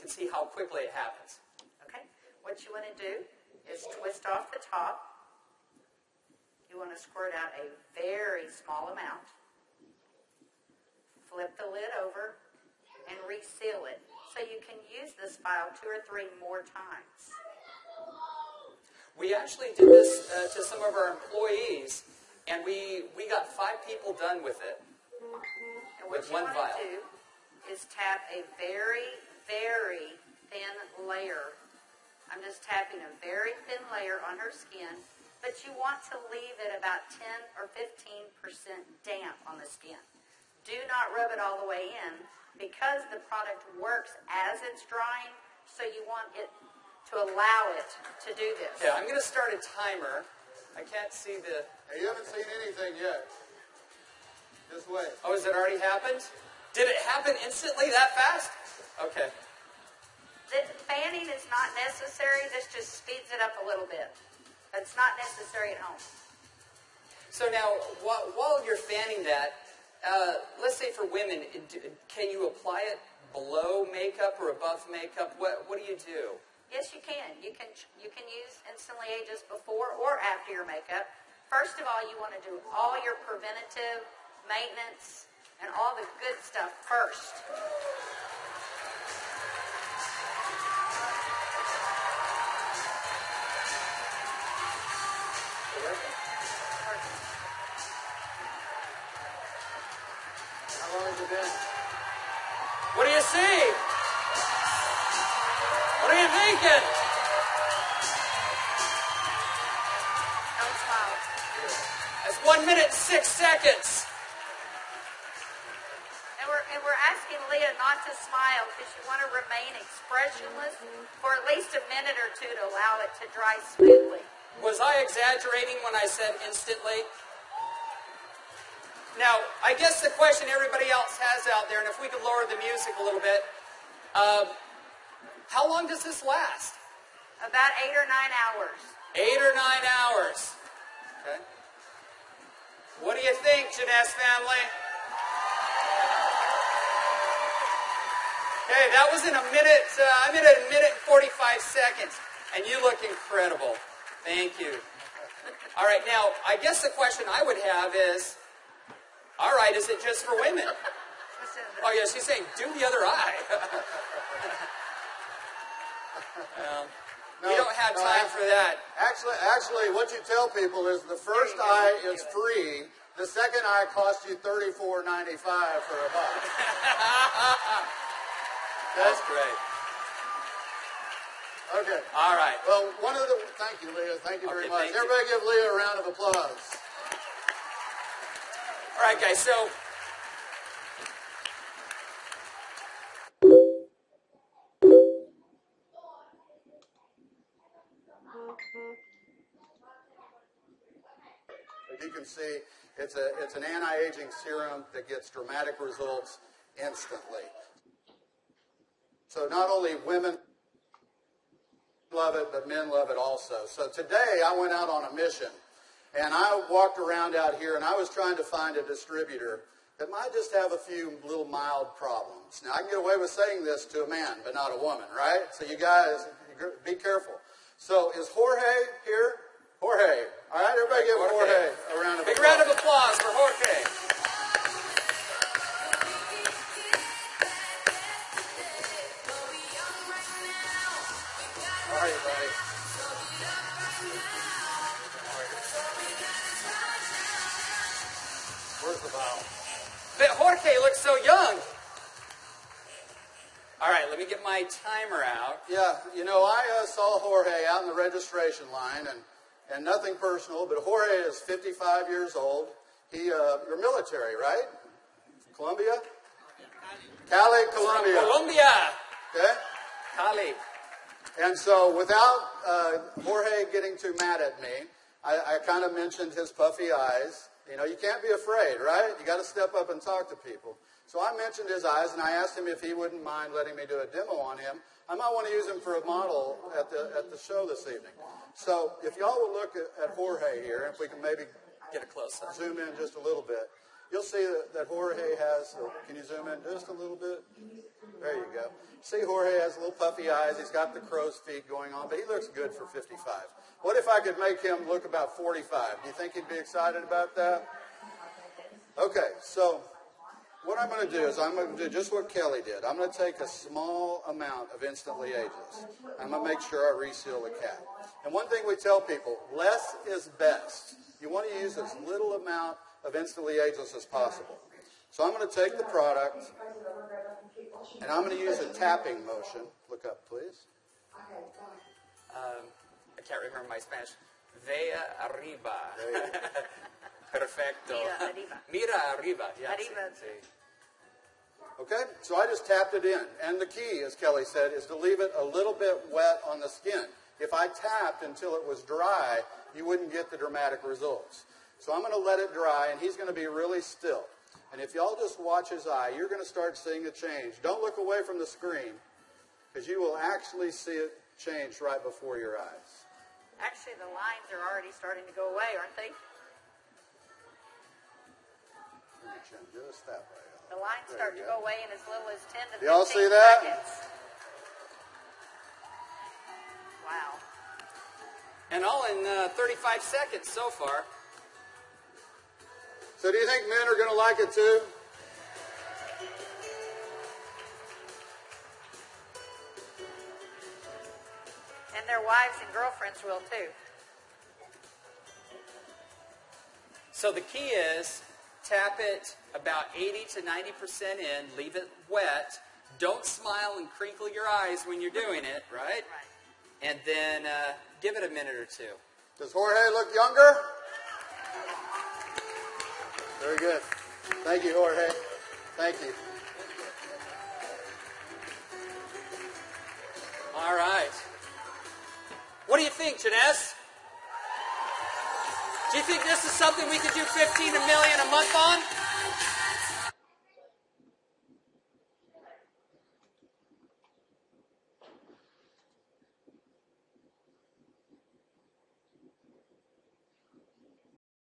can see how quickly it happens. Okay. What you want to do is twist off the top. You want to squirt out a very small amount. Flip the lid over and reseal it so you can use this file 2 or 3 more times. We actually did this to some of our employees, and we got 5 people done with it. And what you want to do is tap a very, very thin layer. I'm just tapping a very thin layer on her skin, but you want to leave it about 10 or 15% damp on the skin. Do not rub it all the way in because the product works as it's drying, so you want it to allow it to do this. Okay, I'm going to start a timer. I can't see the... Hey, you haven't seen anything yet. Just wait. Oh, has it already happened? Did it happen instantly that fast? Okay. The fanning is not necessary. This just speeds it up a little bit. It's not necessary at home. So now, while you're fanning that, let's say for women, can you apply it below makeup or above makeup? What do you do? Yes, you can. You can use Instantly Ageless before or after your makeup. First of all, you want to do all your preventative maintenance and all the good stuff first. How long has it been? What do you see? What are you thinking? Don't smile. That's 1 minute and 6 seconds. And we're asking Leah not to smile because you want to remain expressionless for at least a minute or 2 to allow it to dry smoothly. Was I exaggerating when I said instantly? Now, I guess the question everybody else has out there, and if we could lower the music a little bit, how long does this last? About 8 or 9 hours. 8 or 9 hours. Okay. What do you think, Jeunesse family? Okay, that was in a minute. I'm at a minute and 45 seconds, and you look incredible. Thank you. All right, now, I guess the question I would have is, all right, is it just for women? Oh, yeah, she's saying, do the other eye. We don't have time for that. Actually, what you tell people is the first eye is free. The second eye costs you $34.95 for a buck. That's great. Okay. All right. Well, thank you, Leah. Thank you very much. Thank you. Everybody give Leah a round of applause. All right, guys, so as you can see, it's an anti-aging serum that gets dramatic results instantly. So not only women love it, but men love it also. So today I went out on a mission, and I walked around out here, and I was trying to find a distributor that might just have a few little mild problems. Now, I can get away with saying this to a man, but not a woman, right? So you guys, be careful. So is Jorge here? Jorge. All right, everybody give Jorge a round of applause. big round of applause for Jorge. How are you, buddy? Where's the vial? But Jorge looks so young. All right, let me get my timer out. Yeah, you know, I saw Jorge out in the registration line, and nothing personal, but Jorge is 55 years old. You're military, right? Colombia? Cali, Colombia. Colombia. Okay? Cali. And so without Jorge getting too mad at me, I kind of mentioned his puffy eyes. You know, you can't be afraid, right? You got to step up and talk to people. So I mentioned his eyes, and I asked him if he wouldn't mind letting me do a demo on him. I might want to use him for a model at the show this evening. So if y'all will look at Jorge here, if we can maybe Get a close up. zoom in just a little bit. you'll see that Jorge has, can you zoom in just a little bit? There you go. See, Jorge has little puffy eyes. He's got the crow's feet going on, but he looks good for 55. What if I could make him look about 45? Do you think he'd be excited about that? Okay, so what I'm going to do is I'm going to do just what Kelly did. I'm going to take a small amount of Instantly Ageless. I'm going to make sure I reseal the cap. And one thing we tell people, less is best. You want to use as little amount of Instantly Ageless as possible. So I'm going to take the product, and I'm going to use a tapping motion. Look up, please. I can't remember my Spanish. Vea arriba. Perfecto. Mira arriba. Mira arriba. Yeah, Arriba. sí. Okay, so I just tapped it in. And the key, as Kelly said, is to leave it a little bit wet on the skin. If I tapped until it was dry, you wouldn't get the dramatic results. So I'm going to let it dry, and he's going to be really still. And if y'all just watch his eye, you're going to start seeing a change. Don't look away from the screen, because you will actually see it change right before your eyes. Actually, the lines are already starting to go away, aren't they? Just that way. The lines There start you to go. go away in as little as 10 to 15 Y'all see that? seconds. Wow. And all in 35 seconds so far. So do you think men are going to like it too? And their wives and girlfriends will too. So the key is tap it about 80 to 90% in, leave it wet. Don't smile and crinkle your eyes when you're doing it, right? Right. And then give it a minute or two. Does Jorge look younger? Very good. Thank you, Jorge. Thank you. All right. What do you think, Janess? Do you think this is something we could do 15 million a month on?